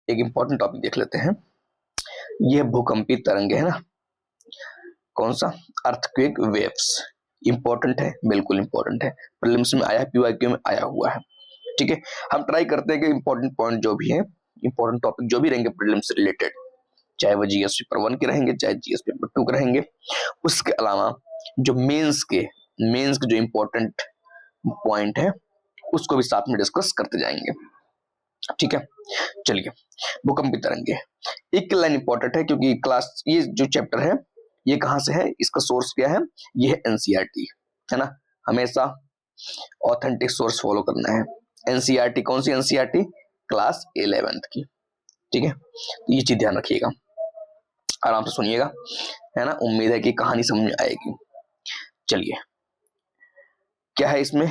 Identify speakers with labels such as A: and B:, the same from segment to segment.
A: एक important topic देख लेते हैं। यह भूकंपी तरंगे है ना, कौन सा, अर्थक्वेक वेव्स। इंपॉर्टेंट है, बिल्कुल इंपॉर्टेंट है, प्रीलिम्स में आया, पीवाईक्यू में आया हुआ है। ठीक है, हम ट्राई करते हैं कि इंपॉर्टेंट पॉइंट जो भी है, इंपॉर्टेंट टॉपिक जो भी रहेंगे प्रीलिम्स से रिलेटेड, चाहे वो जीएस पेपर 1 के रहेंगे, चाहे जीएस पेपर 2 के रहेंगे, उसके अलावा जो मेंस के जो इंपॉर्टेंट पॉइंट है उसको भी साथ में डिस्कस करते जाएंगे। ठीक है, चलिए, भूकंपी तरंगे एक लाइन इंपॉर्टेंट है क्योंकि क्लास, ये जो चैप्टर है ये कहां से है, इसका सोर्स क्या है, ये है एनसीईआरटी, है ना। हमेशा ऑथेंटिक सोर्स फॉलो करना है। एनसीईआरटी कौन सी एनसीईआरटी, क्लास 11th की। ठीक है, तो ये चीज ध्यान रखिएगा, आराम से सुनिएगा, है ना। उम्मीद है कि कहानी समझ में आएगी। चलिए, क्या है इसमें,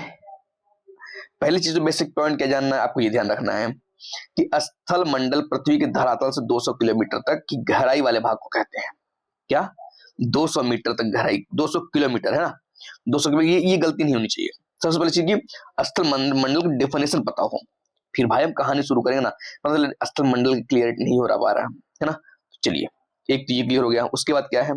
A: पहली चीज, बेसिक पॉइंट क्या जानना है आपको, ये ध्यान रखना है कि स्थल मंडल पृथ्वी के धरातल से 200 किलोमीटर तक की गहराई वाले भाग को कहते हैं। क्या, 200 मीटर तक गहराई, 200 किलोमीटर है ना, 200 किलोमीटर, ये गलती नहीं होनी चाहिए। सबसे पहली चीज की स्थल मंडल की डेफिनेशन पता हो, फिर भाई हम कहानी शुरू करेंगे ना, मतलब स्थल मंडल की क्लियरिटी नहीं हो रहा है ना। चलिए, एक तो ये क्लियर हो गया। उसके बाद क्या है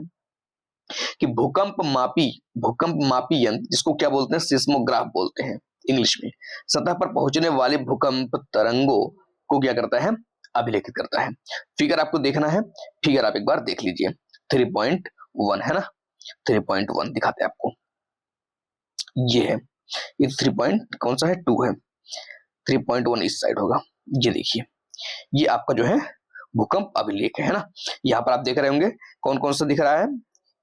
A: कि भूकंप मापी यंत्र, जिसको क्या बोलते हैं, सिस्मोग्राफ बोलते हैं इंग्लिश में, सतह पर पहुंचने वाले भूकंप तरंगों को क्या करता है, अभिलेखित करता है। फिगर आपको देखना है, फिगर आप एक बार देख लीजिए, 3.1 है ना, 3.1 दिखाते हैं आपको, ये है, ये 3 कौन सा है, 2 है, 3.1 इस साइड होगा। ये देखिए, ये आपका जो है भूकंप अभिलेख है ना। यहाँ पर आप देख रहे होंगे कौन कौन सा दिख रहा है,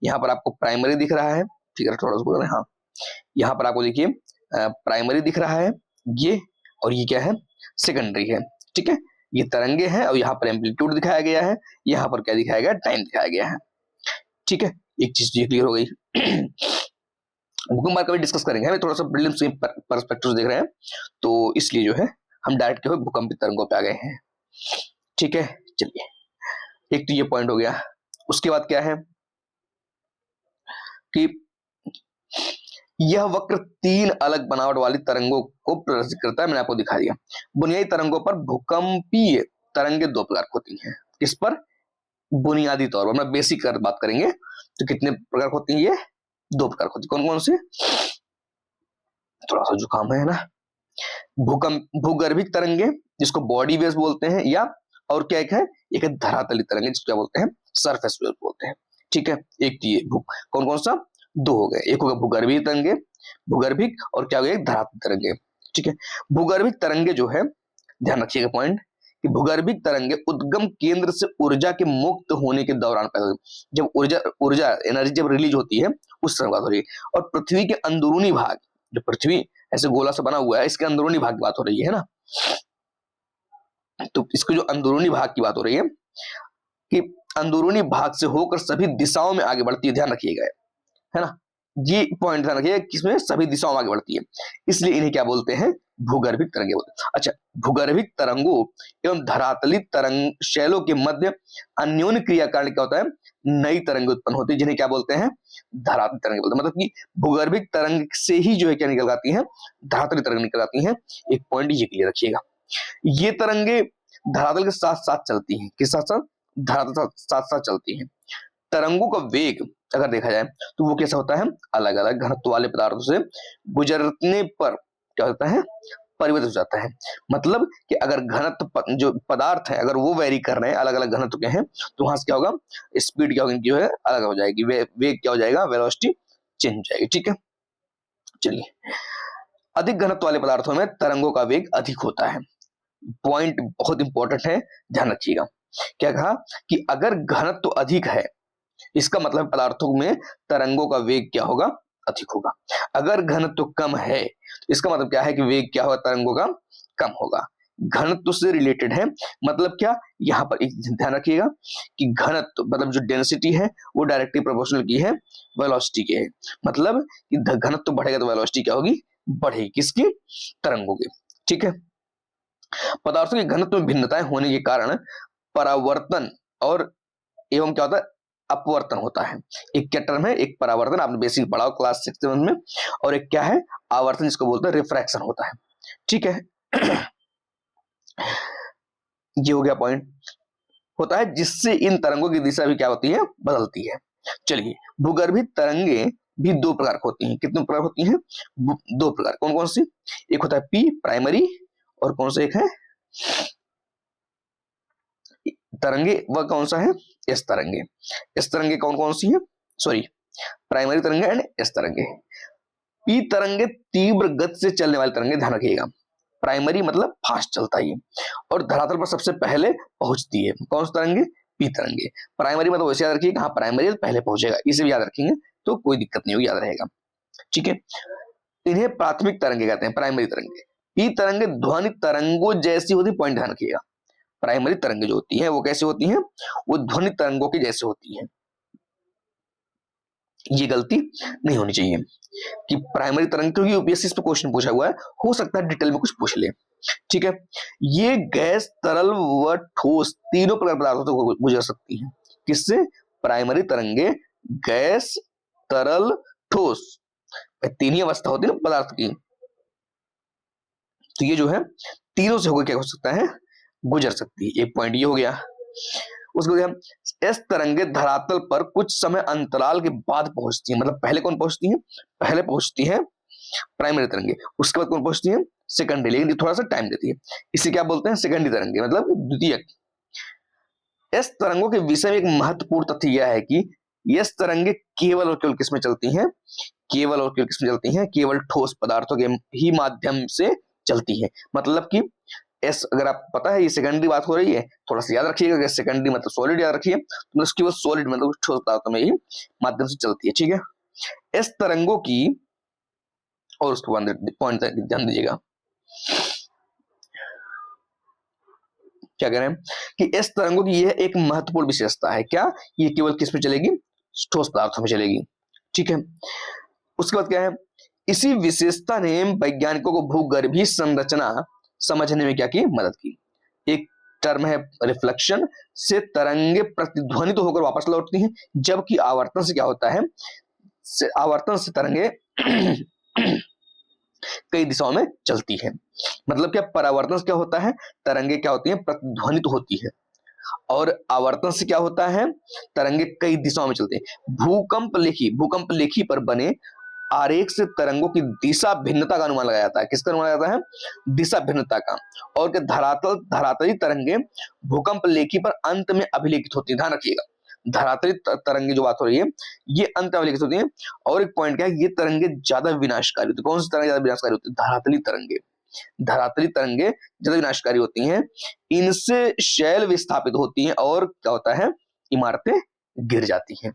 A: यहाँ पर आपको प्राइमरी दिख रहा है, फिगर थोड़ा सा, हाँ, यहाँ पर आपको देखिए प्राइमरी दिख रहा है ये, और ये क्या है, सेकेंडरी है। ठीक है, ये तरंगे हैं और यहाँ पर एम्पलीट्यूड दिखाया गया है, यहाँ पर क्या दिखाया गया, टाइम दिखाया गया है। ठीक है, एक चीज ये क्लियर हो गई। भूकंप कभी डिस्कस करेंगे, हमें थोड़ा सा प्रीलिम्स से पर्सपेक्टिव देख रहे हैं, तो इसलिए जो है हम डायरेक्ट जो है भूकंपित तरंगों पे आ गए हैं। ठीक है, चलिए, एक तो ये पॉइंट हो गया। उसके बाद क्या है कि यह वक्र 3 अलग बनावट वाली तरंगों को प्रदर्शित करता है, मैंने आपको दिखा दिया। बुनियादी तरंगों पर भूकंपीय तरंगे 2 प्रकार की होती हैं। किस पर, बुनियादी तौर पर, मैं बेसिक कर बात करेंगे तो कितने प्रकार की होती हैं, ये 2 प्रकार की होती है। कौन कौन से, थोड़ा सा जुकाम है ना। भूगर्भिक तरंगे, जिसको बॉडी वेव्स बोलते हैं, या और क्या एक है धरातली तरंगे, जिसको क्या बोलते हैं, सरफेस वेव्स बोलते हैं। ठीक है, एक तो ये कौन कौन सा, 2 हो गए, एक होगा भूगर्भिक तरंगे, भूगर्भिक, और क्या हो गया, धरातली तरंगे। ठीक है, भूगर्भिक तरंगे जो है, ध्यान रखिएगा पॉइंट, कि भूगर्भिक तरंगे उद्गम केंद्र से ऊर्जा के मुक्त होने के दौरान पैदा होती है। जब ऊर्जा एनर्जी जब रिलीज होती है उस समय बात हो रही है। और पृथ्वी के अंदरूनी भाग, जो पृथ्वी ऐसे गोला से बना हुआ है, इसके अंदरूनी भाग की बात हो रही है ना, तो इसके जो अंदरूनी भाग की बात हो रही है कि अंदरूनी भाग से होकर सभी दिशाओं में आगे बढ़ती है, ध्यान रखिएगा, है ना, ये पॉइंट ध्यान रखिएगा, किसमें, सभी दिशाओं में आगे बढ़ती है, इसलिए इन्हें क्या बोलते हैं, भूगर्भिक तरंगे बोलते हैं। अच्छा, भूगर्भिक तरंगों एवं धरातली तरंग शैलों के मध्य अन्योन्य क्रिया कारण क्या होता है, नई तरंग उत्पन्न होती है, जिन्हें क्या बोलते हैं, धरातली तरंगे बोलते हैं। मतलब कि भूगर्भिक तरंग से ही जो है क्या निकल आती है, धरातली तरंग निकल आती है। एक पॉइंट ये क्लियर रखिएगा, ये तरंगे धरातल के साथ साथ चलती हैं, किस साथ साथ, धरातल के साथ साथ चलती हैं। तरंगों का वेग अगर देखा जाए तो वो कैसा होता है, अलग अलग घनत्व वाले पदार्थों से गुजरने पर क्या होता है, परिवर्तित हो जाता है। मतलब कि अगर घनत्व जो पदार्थ है अगर वो वेरी कर रहे हैं, अलग अलग घनत्व के हैं, तो वहां से क्या होगा, स्पीड क्या होगी, जो है अलग हो जाएगी, वेग क्या हो जाएगा, वेलोसिटी चेंज हो जाएगी। ठीक है, चलिए, अधिक घनत्व वाले पदार्थों में तरंगों का वेग अधिक होता है। पॉइंट बहुत इंपॉर्टेंट है, ध्यान रखिएगा। क्या कहा कि अगर घनत्व अधिक है, इसका मतलब पदार्थों में तरंगों का वेग क्या होगा, अधिक होगा। अगर घनत्व कम है, तो इसका मतलब क्या है कि वेग क्या होगा, तरंगों का कम होगा। घनत्व से रिलेटेड है, मतलब क्या, यहाँ पर एक ध्यान रखिएगा कि घनत्व मतलब जो डेंसिटी है वो डायरेक्टली प्रोपोर्शनल की है वेलोसिटी के है। मतलब कि घनत्व बढ़ेगा तो वेलोसिटी क्या होगी, बढ़ेगी, किसकी, तरंगों की। ठीक है, पदार्थों के घनत्व में भिन्नताएं होने के कारण परावर्तन और एवं क्या होता है, अपवर्तन होता है। एक क्या टर्म है, एक परावर्तन, आपने बेसिक पढ़ा हो क्लास 6 में, और एक क्या है, आवर्तन, जिसको बोलते हैं रिफ्रैक्शन होता है। ठीक है, ये हो गया पॉइंट, होता है जिससे इन तरंगों की दिशा भी क्या होती है, बदलती है। चलिए, भूगर्भित तरंगे भी दो प्रकार की होती हैं। कितने प्रकार होती हैं, दो प्रकार। कौन कौन सी, एक होता है पी प्राइमरी, और कौन सा एक है तरंगे, वह कौन सा है, एस तरंगे। एस तरंगे कौन कौन सी है, सॉरी, प्राइमरी तरंगे एंड एस तरंगे। पी तरंगे तीव्र गति से चलने वाली तरंगे, ध्यान रखिएगा। प्राइमरी मतलब फास्ट चलता है और धरातल पर सबसे पहले पहुंचती है। कौन सी तरंगे, पी तरंगे। प्राइमरी मतलब वैसे याद रखिए, हाँ प्राइमरी पहले पहुंचेगा, इसे भी याद रखेंगे तो कोई दिक्कत नहीं होगी, याद रहेगा। ठीक है, इन्हें प्राथमिक तरंगे कहते हैं, प्राइमरी तरंगे। पी तरंगे ध्वनि तरंगों जैसी होती, पॉइंट ध्यान रखिएगा। प्राइमरी तरंगे जो होती हैं वो कैसे होती हैं, वो ध्वनि तरंगों की जैसे होती हैं। ये गलती नहीं होनी चाहिए कि प्राइमरी तरंग, क्योंकि यूपीएससी इस पे क्वेश्चन पूछा हुआ है, हो सकता है डिटेल में कुछ पूछ ले। ठीक है, ये गैस, तरल व ठोस तीनों प्रकार पदार्थों से गुजर सकती है। किससे, प्राइमरी तरंगे गैस, तरल, ठोस, तीन ही अवस्था होती है ना पदार्थ की, तो ये जो है तीनों से होकर क्या हो सकता है, गुजर सकती है। एक पॉइंट ये हो गया। उसको हम एस तरंगे धरातल पर कुछ समय अंतराल के बाद पहुंचती है। मतलब पहले कौन पहुंचती है, पहले पहुंचती है प्राइमरी तरंगे, उसके बाद कौन पहुंचती है, सेकेंडरी, लेकिन थोड़ा सा टाइम देती है। इसे क्या बोलते हैं, सेकेंडरी तरंगे, मतलब द्वितीयक। एस तरंगों के विषय में एक महत्वपूर्ण तथ्य यह है कि एस तरंगे केवल और केवल किसमें चलती हैं, केवल और केवल किसमें चलती हैं, केवल ठोस पदार्थों के ही माध्यम से चलती है। मतलब कि एस, अगर आप पता है ये सेकेंडरी बात हो रही है, थोड़ा सा याद रखिएगा, सेकेंडरी मतलब सॉलिड याद रखिए, तो उसकी वो सॉलिड मतलब ठोस पदार्थों में ही माध्यम से चलती है। ठीक है, एस तरंगों की, और उसके बाद पॉइंट ध्यान दीजिएगा, क्या कह रहे हैं कि एस तरंगों की यह एक महत्वपूर्ण विशेषता है। क्या, ये केवल किस में चलेगी, ठोस पदार्थों में चलेगी। ठीक है, उसके बाद क्या है, इसी विशेषता ने वैज्ञानिकों को भूगर्भीय संरचना समझने में क्या की, मदद की। एक टर्म है रिफ्लेक्शन, से तरंगे प्रतिध्वनित तो होकर वापस लौटती हैं, जबकि आवर्तन से क्या होता है, आवर्तन से तरंगे कई दिशाओं में चलती है। मतलब क्या, परावर्तन से क्या होता है, तरंगे क्या होती हैं, प्रतिध्वनित होती है, और आवर्तन से क्या होता है, तरंगे कई दिशाओं में चलते हैं। भूकंप लेखी पर बने आरेख से तरंगों की दिशा भिन्नता का अनुमान लगाया जाता है। किसका अनुमान लगाया जाता है, दिशा भिन्नता का। और धरातली तरंगे भूकंप लेखी पर अंत में अभिलेखित होती है, ध्यान रखिएगा। धरातली तरंगे जो बात हो रही है, ये अंत में अभिलेखित होती है। और एक पॉइंट क्या है, ये तरंगे ज्यादा विनाशकारी होती है। कौन सी तरंगे ज्यादा विनाशकारी होती है, धरातली तरंगे। धरातली तरंगे ज्यादा विनाशकारी होती हैं, इनसे शैल विस्थापित होती हैं, और क्या होता है, इमारतें गिर जाती हैं।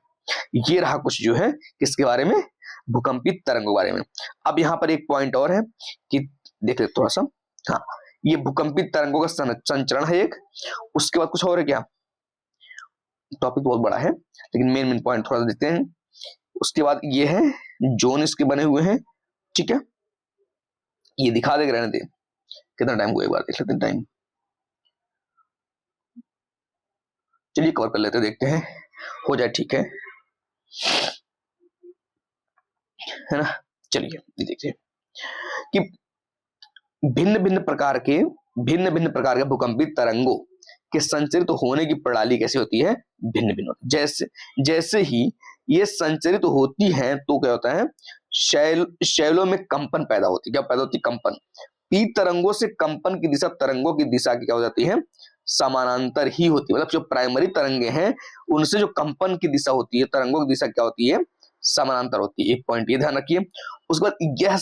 A: ये रहा कुछ जो है किसके बारे में, भूकंपित तरंगों के बारे में। अब यहाँ पर एक पॉइंट और है कि देख ले थोड़ा सा, हाँ, ये भूकंपित तरंगों का संचरण है एक। उसके बाद कुछ और है क्या, टॉपिक बहुत बड़ा है, लेकिन मेन पॉइंट थोड़ा सा देखते हैं। उसके बाद ये है जोन इसके बने हुए हैं। ठीक है, ये दिखा देगा, रहने दे, कितना टाइम को एक बार देख लेते हैं टाइम। चलिए कवर कर लेते हैं, देखते हैं हो जाए, ठीक है ना। चलिए देखिए कि भिन्न भिन्न प्रकार के भूकंपित तरंगों के संचरित होने की प्रणाली कैसी होती है, भिन्न भिन्न होती है। जैसे ही ये संचरित होती है तो क्या होता है, शैलों में कंपन पैदा होती है। क्या पैदा होती है, कंपन। पी तरंगों से कंपन की दिशा तरंगों की दिशा की क्या हो जाती है, समानांतर ही होती है। मतलब जो प्राइमरी तरंगे हैं उनसे जो कंपन की दिशा होती है, तरंगों की दिशा क्या होती है, समानांतर होती है। एक पॉइंट ये ध्यान रखिए। उसके बाद यह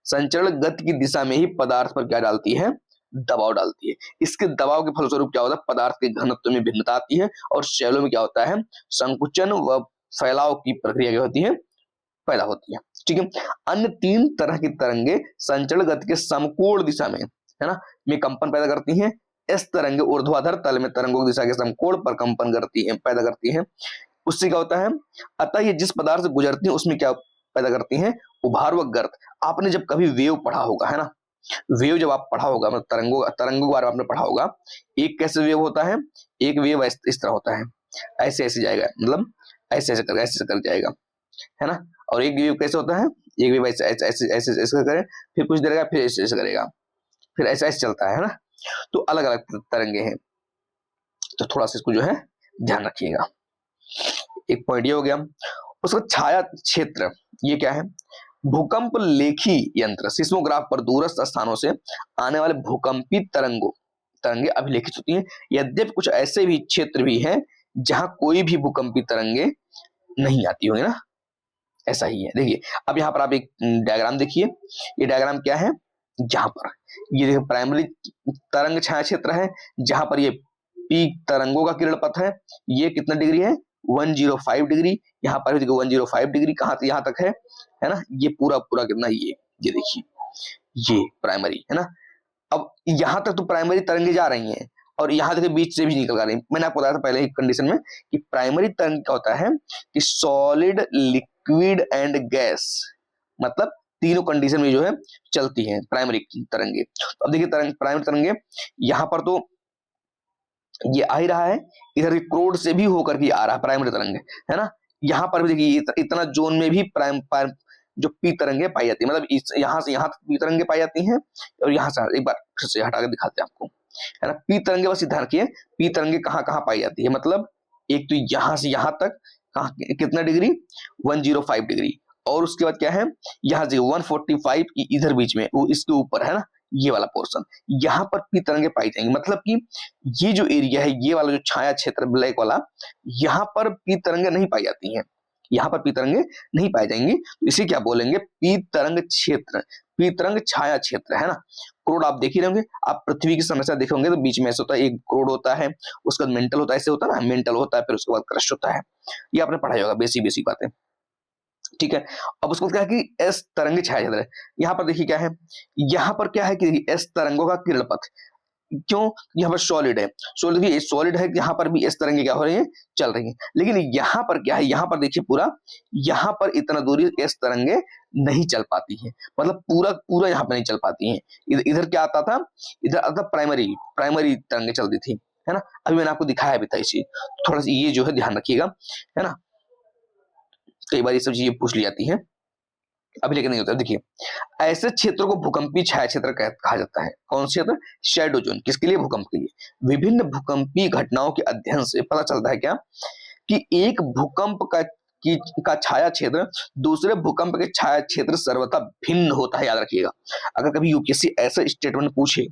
A: संचरण गति की दिशा में ही पदार्थ पर क्या डालती है, दबाव डालती है। इसके दबाव के फलस्वरूप क्या होता है, पदार्थ के घनत्व में भिन्नता आती है, और शैलों में क्या होता है, संकुचन व फैलाव की प्रक्रिया क्या होती है, पैदा होती है। ठीक है, अन्य तीन तरह की तरंगे संचरण गति के समकोण दिशा में, है ना, में कंपन पैदा करती हैं। इस तरंगे ऊर्ध्वाधर तल में तरंगों की दिशा के समकोण पर कंपन पैदा करती हैं। उससे क्या होता है, अतः ये जिस पदार्थ से गुजरती है उसमें क्या पैदा करती हैं, उभार व गर्त। आपने जब कभी वेव पढ़ा होगा, है ना, वेव जब आप पढ़ा होगा, मतलब तरंगों के बारे में आपने पढ़ा होगा। एक कैसे वेव होता है, एक वेव इस तरह होता है, ऐसे ऐसे जाएगा, मतलब ऐसे ऐसे कर जाएगा, है ना। और एक वेव कैसे होता है, एक वेव ऐसे ऐसे ऐसे ऐसे ऐसे करे, फिर कुछ देर फिर ऐसे ऐसे करेगा, फिर ऐसा ऐसे चलता है ना। तो अलग अलग तरंगे हैं, तो थोड़ा सा इसको जो है ध्यान रखिएगा। एक पॉइंट ये हो गया। उसका छाया क्षेत्र, ये क्या है? भूकंप लेखी यंत्र सिस्मोग्राफ पर दूरस्थ स्थानों से आने वाले भूकंपी तरंगे अभिलेखित होती हैं। यद्यपि कुछ ऐसे भी क्षेत्र भी हैं जहां कोई भी भूकंपी तरंगे नहीं आती होंगी ना, ऐसा ही है। देखिए अब यहाँ पर आप एक डायग्राम देखिए, ये डायग्राम क्या है, जहां पर ये देखिए प्राइमरी तरंग छाया क्षेत्र है, जहां पर ये पीक तरंगों का किरण पथ है, ये कितना डिग्री है? 105 डिग्री। यहाँ पर देखिए 105 डिग्री कहाँ से यहाँ तक है ना, ये पूरा पूरा कितना, ये देखिए ये प्राइमरी है ना। अब यहां तक तो प्राइमरी तरंगे जा रही हैं और यहां देखिए बीच से भी निकल रही हैं। मैंने आपको बताया था पहले ही कंडीशन में कि प्राइमरी तरंग क्या होता है कि सॉलिड, लिक्विड एंड गैस, मतलब तीनों कंडीशन में जो है चलती हैं प्राइमरी तरंगे। तो अब देखिए प्राइमरी तरंगे यहां पर तो ये आ ही रहा है, इधर क्रोड से भी होकर के आ रहा है प्राइमरी तरंगे, है ना। यहाँ पर भी देखिए इतना जोन में भी जो पी तरंगे पाई जाती है, मतलब यहाँ से यहाँ तक पी तरंगे पाई जाती हैं, और यहाँ से एक बार फिर से हटा के दिखाते हैं आपको, है ना। पी तरंगे बस ध्यान रखिए, पी तरंगे कहाँ कहाँ पाई जाती है, मतलब एक तो यहाँ से यहाँ तक कहाँ कितना डिग्री, 105 डिग्री, और उसके बाद क्या है यहाँ से 145 इधर बीच में, वो इसके ऊपर है ना, ये वाला पोर्शन, यहाँ पर पी तरंगे पाई जाएंगी। मतलब कि ये जो एरिया है, ये वाला जो छाया क्षेत्र ब्लैक वाला, यहाँ पर पी तरंगे नहीं पाई जाती हैं, यहाँ पर पी तरंगे नहीं पाई जाएंगी। तो इसे क्या बोलेंगे? पी तरंग क्षेत्र, पी तरंग छाया क्षेत्र, है ना। क्रोड आप देख ही रहेंगे, आप पृथ्वी की समस्या देखेंगे तो बीच में ऐसे होता है, एक क्रोड होता है, उसका मेंटल होता है, ऐसे होता है ना, मेंटल होता है, फिर उसके बाद क्रस्ट होता है, ये आपने पढ़ाई होगा, बेसिक बातें, ठीक है। अब उसको क्या है कि एस तरंगे छाया क्षेत्र है। यहाँ पर देखिए क्या है, यहाँ पर क्या है कि एस तरंगों का किरण पथ, क्यों? यहाँ पर सॉलिड है, सॉलिड है, यहाँ पर भी इस तरंगे क्या हो रही है, चल रही है। लेकिन यहाँ पर क्या है, यहाँ पर देखिए पूरा, यहाँ पर इतना दूरी इस तरंगे नहीं चल पाती है, मतलब पूरा पूरा यहाँ पर नहीं चल पाती है। इधर क्या आता था, इधर आता प्राइमरी तरंगे चलती थी, है ना। अभी मैंने आपको दिखाया भी था इसी, थोड़ा सा ये जो है ध्यान रखिएगा, है ना। कई बार ये सब चीजें पूछ ली जाती है, अभी लेकिन नहीं होता। देखिए ऐसे क्षेत्रों को भूकंपीय छाया क्षेत्र कहा जाता है। कौन से क्षेत्र? Shadow zone. किसके लिए? भूकंप के लिए। विभिन्न भूकंपीय घटनाओं के अध्ययन से पता चलता है क्या कि एक भूकंप का छाया क्षेत्र दूसरे भूकंप के छाया क्षेत्र सर्वथा भिन्न होता है, याद रखिएगा। अगर कभी यूपीएससी ऐसा स्टेटमेंट पूछे,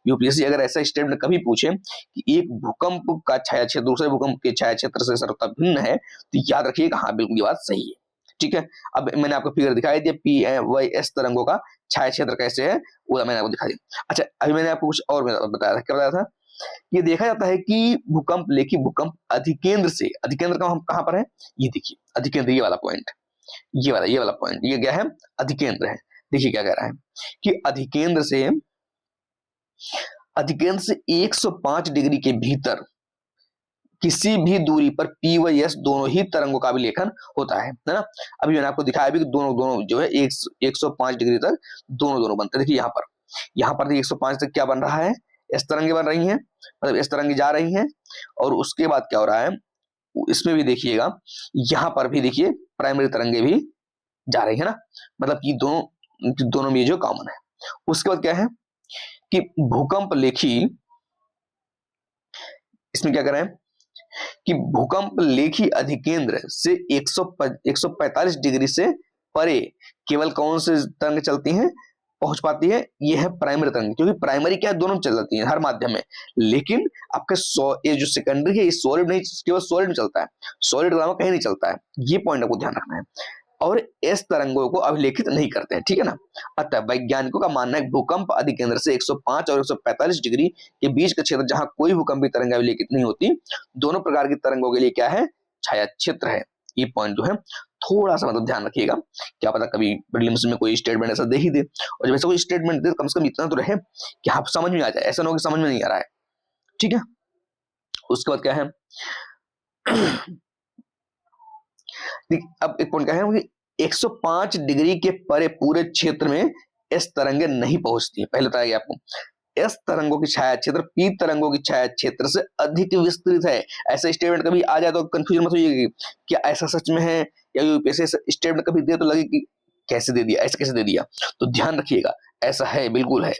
A: यूपीएससी अगर ऐसा स्टेटमेंट कभी पूछे कि एक भूकंप का छाया क्षेत्र दूसरे भूकंप के छाया क्षेत्र से सर्वथा भिन्न है, तो याद रखिएगा हाँ बिल्कुल ये बात सही है, ठीक है। अब मैंने आपको फिगर दिखाई दिया, पी वाई एस तरंगों का छाया क्षेत्र कैसे है, वो मैंने आपको दिखा दिया। अच्छा अभी मैंने आपको कुछ और बताया था, क्या बताया था? ये देखा जाता है कि भूकंप अधिकेंद्र का हम कहां पर है, ये देखिए अधिकेंद्र, ये वाला पॉइंट, ये वाला पॉइंट, ये क्या है? अधिकेंद्र है। देखिए क्या कह रहा है कि अधिकेंद्र से 105 डिग्री के भीतर किसी भी दूरी पर पी व एस दोनों ही तरंगों का अभिलेखन होता है ना। अभी मैंने आपको दिखाया भी कि दोनों जो है 105 डिग्री तक दोनों बनते हैं। देखिए यहाँ पर 105 तक क्या बन रहा है, एस तरंगे बन रही हैं, मतलब एस तरंगे जा रही हैं, और उसके बाद क्या हो रहा है, इसमें भी देखिएगा, यहाँ पर भी देखिए प्राइमरी तरंगे भी जा रही है ना, मतलब कि दोनों में जो कॉमन है। उसके बाद क्या है कि भूकंप लेखी, इसमें क्या करें कि भूकंप लेखी अधिकेंद्र से 145 डिग्री से परे केवल कौन से तरंग चलती हैं, पहुंच पाती है, ये है प्राइमरी तरंग। क्योंकि प्राइमरी क्या है, दोनों चल जाती है हर माध्यम में, लेकिन आपके ये जो सेकेंडरी है ये सॉलिड नहीं, केवल सॉलिड में चलता है, सॉलिड के अलावा कहीं नहीं चलता है, ये पॉइंट आपको ध्यान रखना है। और एस तरंगों को अभिलेखित नहीं करते हैं, ठीक है ना। अतः वैज्ञानिकों का मानना है भूकंप अधिकेंद्र से 105 और 145 डिग्री के बीच का क्षेत्र जहां कोई भूकंपी तरंग अभिलेखित नहीं होती, दोनों प्रकार की तरंगों के लिए क्या है, छाया क्षेत्र है। ये पॉइंट जो है थोड़ा सा मतलब ध्यान रखिएगा, क्या पता कभी प्रीलिम्स में कोई स्टेटमेंट ऐसा दे ही दे, और जब ऐसा कोई स्टेटमेंट दे कम से कम इतना तो रहे कि आप समझ में आ जाए, ऐसा ना हो कि समझ में नहीं आ रहा है, ठीक है। उसके बाद क्या है अब एक पॉइंट क्या है कि 105 डिग्री के परे पूरे क्षेत्र में एस तरंगे नहीं पहुंचती है। पहले बताया आपको, एस तरंगों की छाया क्षेत्र पी तरंगों की छाया क्षेत्र से अधिक विस्तृत है। ऐसा स्टेटमेंट कभी आ जाए तो कंफ्यूजन मत होइए कि क्या ऐसा सच में है, या यूपीएससी स्टेटमेंट कभी दे तो लगे कि कैसे दे दिया, ऐसे कैसे दे दिया, तो ध्यान रखिएगा ऐसा है, बिल्कुल है।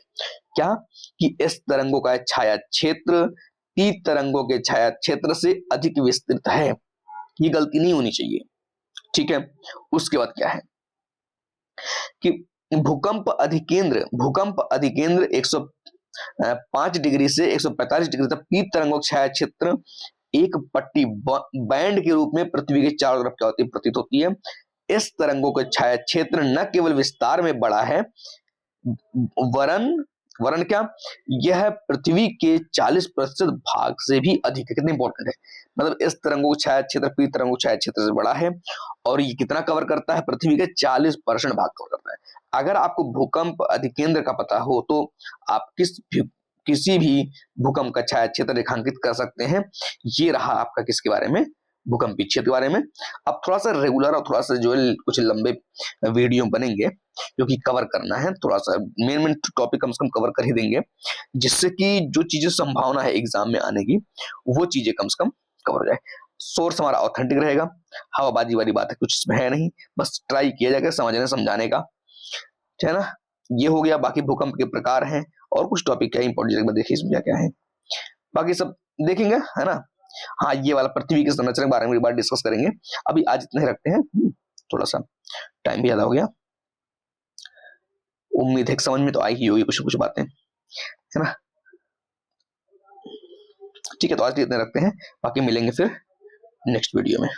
A: क्या कि एस तरंगों का छाया क्षेत्र टी तरंगों के छाया क्षेत्र से अधिक विस्तृत है। ये गलती नहीं होनी चाहिए, ठीक है। उसके बाद क्या है कि भूकंप अधिकेंद्र 105 डिग्री से 145 डिग्री तक पी तरंगों का छाया क्षेत्र एक पट्टी बैंड के रूप में पृथ्वी के चारों तरफ क्या होती है, प्रतीत होती है। इस तरंगों का छाया क्षेत्र न केवल विस्तार में बड़ा है, वरन वरन क्या, यह पृथ्वी के 40% भाग से भी अधिक है। कितने इंपॉर्टेंट है, मतलब इस तरंगों का छाया क्षेत्र पी तरंगों का छाया क्षेत्र से बड़ा है और ये कितना कवर करता है, पृथ्वी के 40% भाग कवर करता है। अगर आपको भूकंप अधिकेंद्र का पता हो तो आप किसी भी भूकंप का छाया क्षेत्र रेखांकित कर सकते हैं। ये रहा आपका किसके बारे में, भूकंपीय क्षेत्र के बारे में। अब थोड़ा सा रेगुलर और थोड़ा सा जो है कुछ लंबे वीडियो बनेंगे जो कि कवर करना है, थोड़ा सा मेन टॉपिक कम से कम कवर कर ही देंगे, जिससे कि जो चीजें संभावना है एग्जाम में आने की वो चीजें कम से कम कवर हो जाए। सोर्स हमारा ऑथेंटिक रहेगा, हवाबाजी वाली बात है कुछ इसमें है नहीं, बस ट्राई किया जाएगा समझने समझाने का, है ना। ये हो गया, बाकी भूकंप के प्रकार हैं और कुछ टॉपिक क्या इंपॉर्टेंट देखिए इसमें क्या क्या है, बाकी सब देखेंगे, है ना। हाँ, ये वाला पृथ्वी की संरचना के बारे में एक बार डिस्कस करेंगे। अभी आज इतने ही रखते हैं, थोड़ा सा टाइम भी ज्यादा हो गया। उम्मीद है समझ में तो आई ही होगी कुछ कुछ बातें, है ना। ठीक है, तो आज इतने रखते हैं, बाकी मिलेंगे फिर नेक्स्ट वीडियो में।